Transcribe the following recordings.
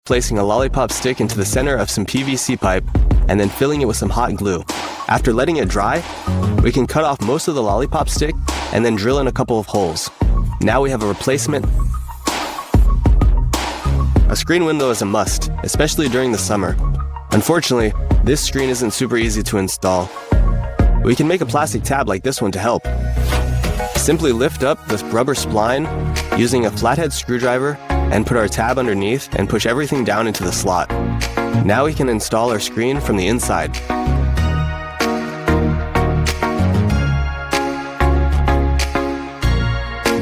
placing a lollipop stick into the center of some PVC pipe and then filling it with some hot glue. After letting it dry, we can cut off most of the lollipop stick and then drill in a couple of holes. Now we have a replacement. A screen window is a must, especially during the summer. Unfortunately, this screen isn't super easy to install. We can make a plastic tab like this one to help. Simply lift up this rubber spline using a flathead screwdriver and put our tab underneath and push everything down into the slot. Now we can install our screen from the inside.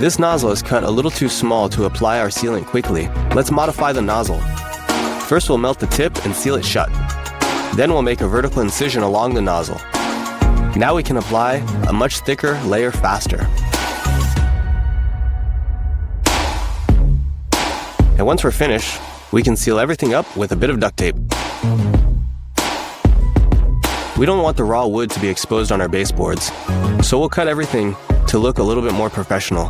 This nozzle is cut a little too small to apply our sealant quickly. Let's modify the nozzle. First we'll melt the tip and seal it shut. Then we'll make a vertical incision along the nozzle. Now we can apply a much thicker layer faster. And once we're finished, we can seal everything up with a bit of duct tape. We don't want the raw wood to be exposed on our baseboards, so we'll cut everything to look a little bit more professional.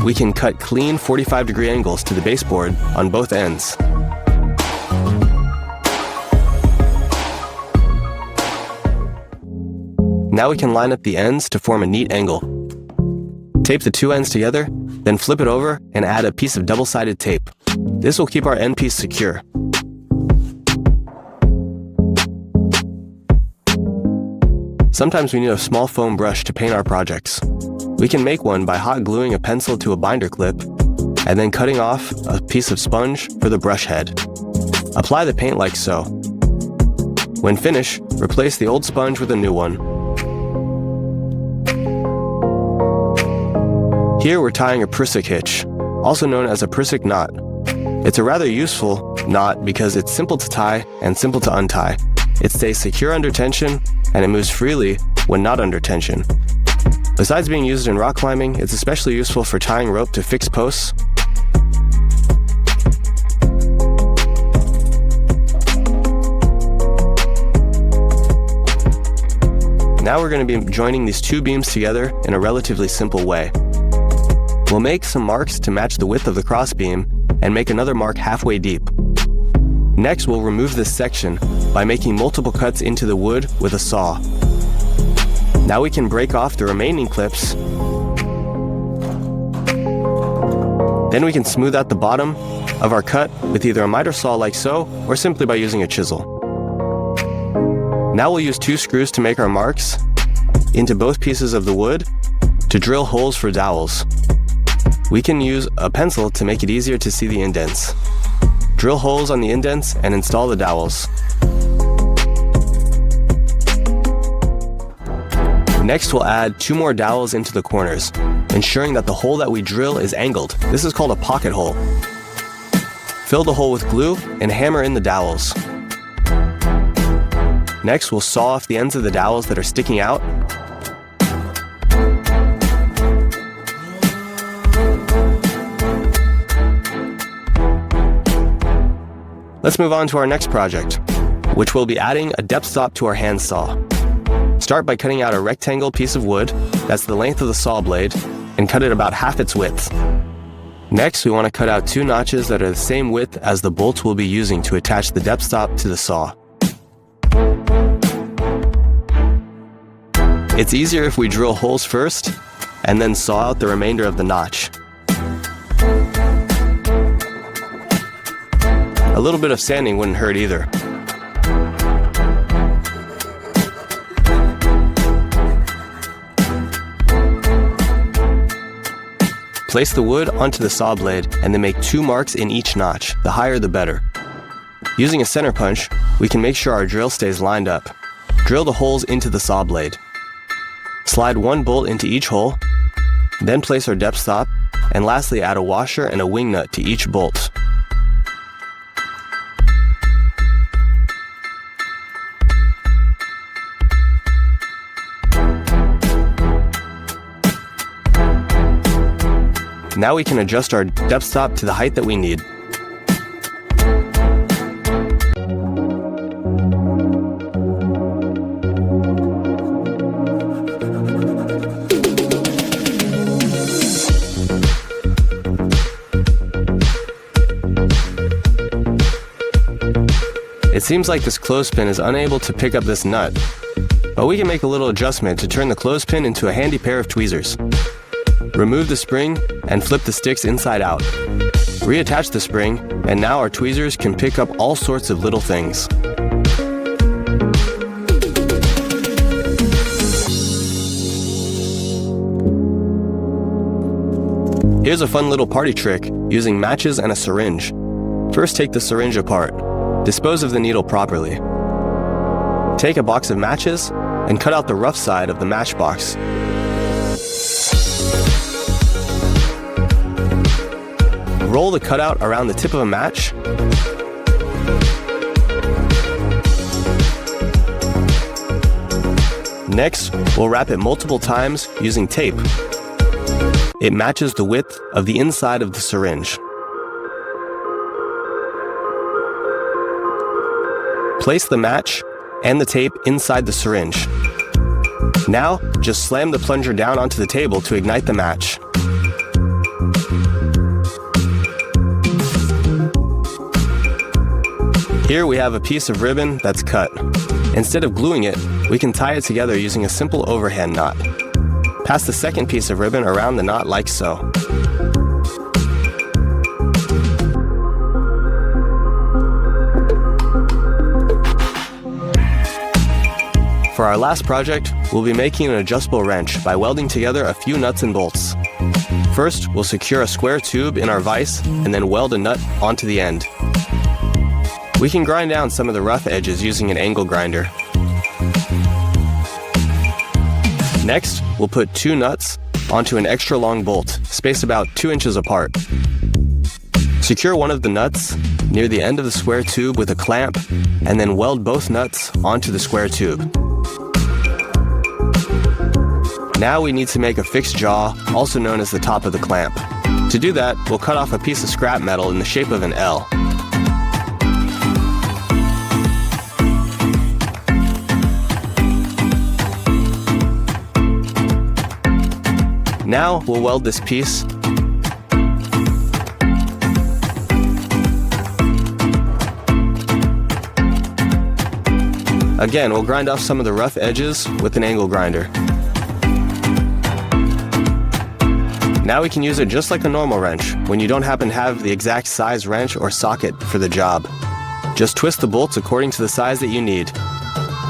We can cut clean 45-degree angles to the baseboard on both ends. Now we can line up the ends to form a neat angle. Tape the two ends together, then flip it over and add a piece of double-sided tape. This will keep our end piece secure. Sometimes we need a small foam brush to paint our projects. We can make one by hot gluing a pencil to a binder clip and then cutting off a piece of sponge for the brush head. Apply the paint like so. When finished, replace the old sponge with a new one. Here we're tying a prusik hitch, also known as a prusik knot. It's a rather useful knot because it's simple to tie and simple to untie. It stays secure under tension and it moves freely when not under tension. Besides being used in rock climbing, it's especially useful for tying rope to fixed posts. Now we're going to be joining these two beams together in a relatively simple way. We'll make some marks to match the width of the crossbeam and make another mark halfway deep. Next, we'll remove this section by making multiple cuts into the wood with a saw. Now we can break off the remaining clips. Then we can smooth out the bottom of our cut with either a miter saw like so, or simply by using a chisel. Now we'll use two screws to make our marks into both pieces of the wood to drill holes for dowels. We can use a pencil to make it easier to see the indents. Drill holes on the indents and install the dowels. Next, we'll add two more dowels into the corners, ensuring that the hole that we drill is angled. This is called a pocket hole. Fill the hole with glue and hammer in the dowels. Next, we'll saw off the ends of the dowels that are sticking out. Let's move on to our next project, which will be adding a depth stop to our hand saw. Start by cutting out a rectangle piece of wood that's the length of the saw blade and cut it about half its width. Next, we want to cut out two notches that are the same width as the bolts we'll be using to attach the depth stop to the saw. It's easier if we drill holes first and then saw out the remainder of the notch. A little bit of sanding wouldn't hurt either. Place the wood onto the saw blade and then make two marks in each notch, the higher the better. Using a center punch, we can make sure our drill stays lined up. Drill the holes into the saw blade. Slide one bolt into each hole, then place our depth stop, and lastly add a washer and a wing nut to each bolt. Now we can adjust our depth stop to the height that we need. It seems like this clothespin is unable to pick up this nut, but we can make a little adjustment to turn the clothespin into a handy pair of tweezers. Remove the spring and flip the sticks inside out. Reattach the spring, and now our tweezers can pick up all sorts of little things. Here's a fun little party trick using matches and a syringe. First, take the syringe apart. Dispose of the needle properly. Take a box of matches and cut out the rough side of the matchbox. Roll the cutout around the tip of a match. Next, we'll wrap it multiple times using tape. It matches the width of the inside of the syringe. Place the match and the tape inside the syringe. Now, just slam the plunger down onto the table to ignite the match. Here we have a piece of ribbon that's cut. Instead of gluing it, we can tie it together using a simple overhand knot. Pass the second piece of ribbon around the knot like so. For our last project, we'll be making an adjustable wrench by welding together a few nuts and bolts. First, we'll secure a square tube in our vise and then weld a nut onto the end. We can grind down some of the rough edges using an angle grinder. Next, we'll put 2 nuts onto an extra long bolt, spaced about 2 inches apart. Secure one of the nuts near the end of the square tube with a clamp, and then weld both nuts onto the square tube. Now we need to make a fixed jaw, also known as the top of the clamp. To do that, we'll cut off a piece of scrap metal in the shape of an L. Now we'll weld this piece. Again, we'll grind off some of the rough edges with an angle grinder. Now we can use it just like a normal wrench when you don't happen to have the exact size wrench or socket for the job. Just twist the bolts according to the size that you need.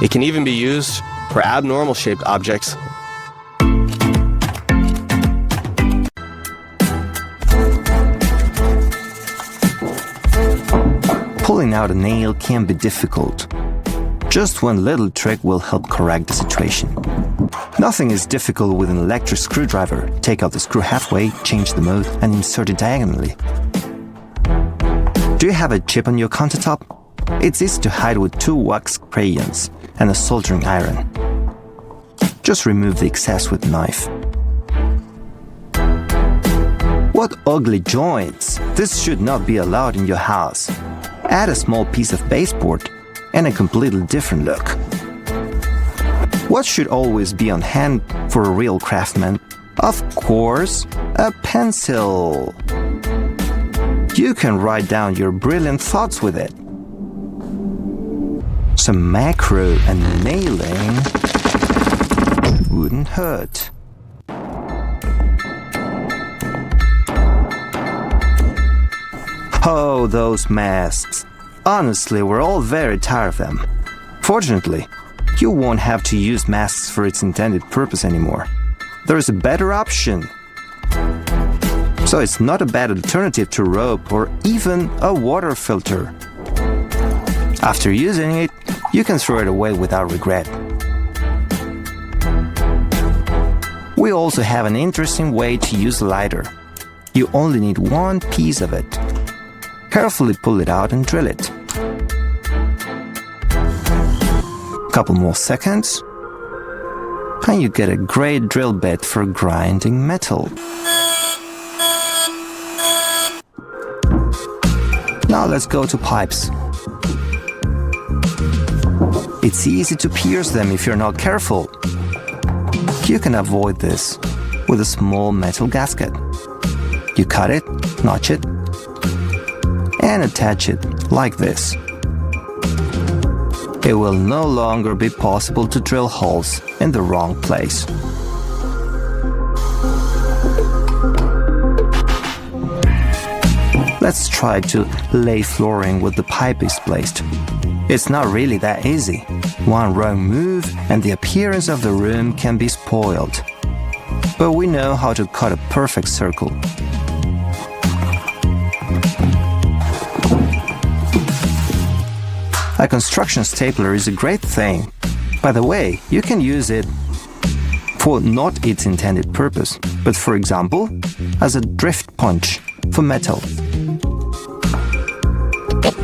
It can even be used for abnormal shaped objects. Pulling out a nail can be difficult. Just one little trick will help correct the situation. Nothing is difficult with an electric screwdriver. Take out the screw halfway, change the mode, and insert it diagonally. Do you have a chip on your countertop? It's easy to hide with 2 wax crayons and a soldering iron. Just remove the excess with a knife. What ugly joints! This should not be allowed in your house. Add a small piece of baseboard and a completely different look. What should always be on hand for a real craftsman? Of course, a pencil. You can write down your brilliant thoughts with it. Some macro and nailing wouldn't hurt. Oh, those masks. Honestly, we're all very tired of them. Fortunately, you won't have to use masks for its intended purpose anymore. There is a better option. So it's not a bad alternative to rope or even a water filter. After using it, you can throw it away without regret. We also have an interesting way to use a lighter. You only need 1 piece of it. Carefully pull it out and drill it. Couple more seconds, and you get a great drill bit for grinding metal. Now let's go to pipes. It's easy to pierce them if you're not careful. You can avoid this with a small metal gasket. You cut it, notch it, and attach it like this. It will no longer be possible to drill holes in the wrong place. Let's try to lay flooring with the pipe displaced. It's not really that easy. One wrong move and the appearance of the room can be spoiled. But we know how to cut a perfect circle. A construction stapler is a great thing. By the way, you can use it for not its intended purpose, but for example, as a drift punch for metal.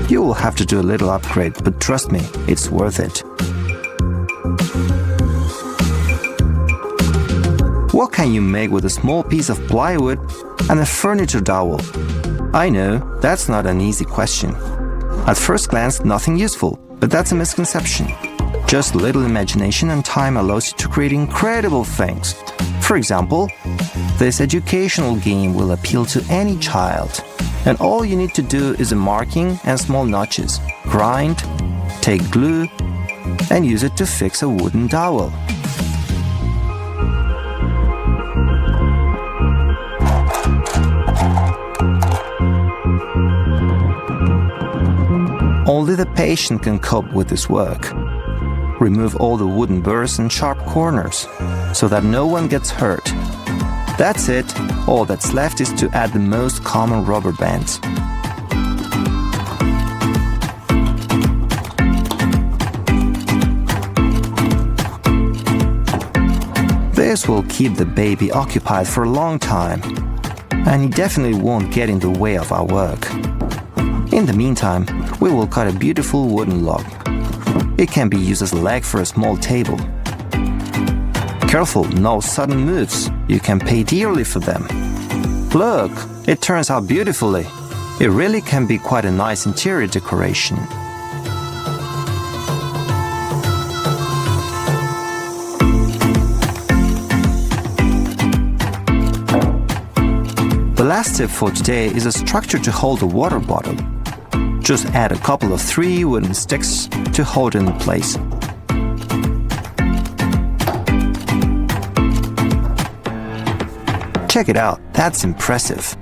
You will have to do a little upgrade, but trust me, it's worth it. What can you make with a small piece of plywood and a furniture dowel? I know, that's not an easy question. At first glance, nothing useful, but that's a misconception. Just a little imagination and time allows you to create incredible things. For example, this educational game will appeal to any child. And all you need to do is a marking and small notches. Grind, take glue, and use it to fix a wooden dowel. Only the patient can cope with this work. Remove all the wooden burrs and sharp corners, so that no one gets hurt. That's it. All that's left is to add the most common rubber bands. This will keep the baby occupied for a long time, and he definitely won't get in the way of our work. In the meantime, we will cut a beautiful wooden log. It can be used as a leg for a small table. Careful, no sudden moves. You can pay dearly for them. Look, it turns out beautifully. It really can be quite a nice interior decoration. The last tip for today is a structure to hold a water bottle. Just add a couple of 3 wooden sticks to hold it in place. Check it out, that's impressive.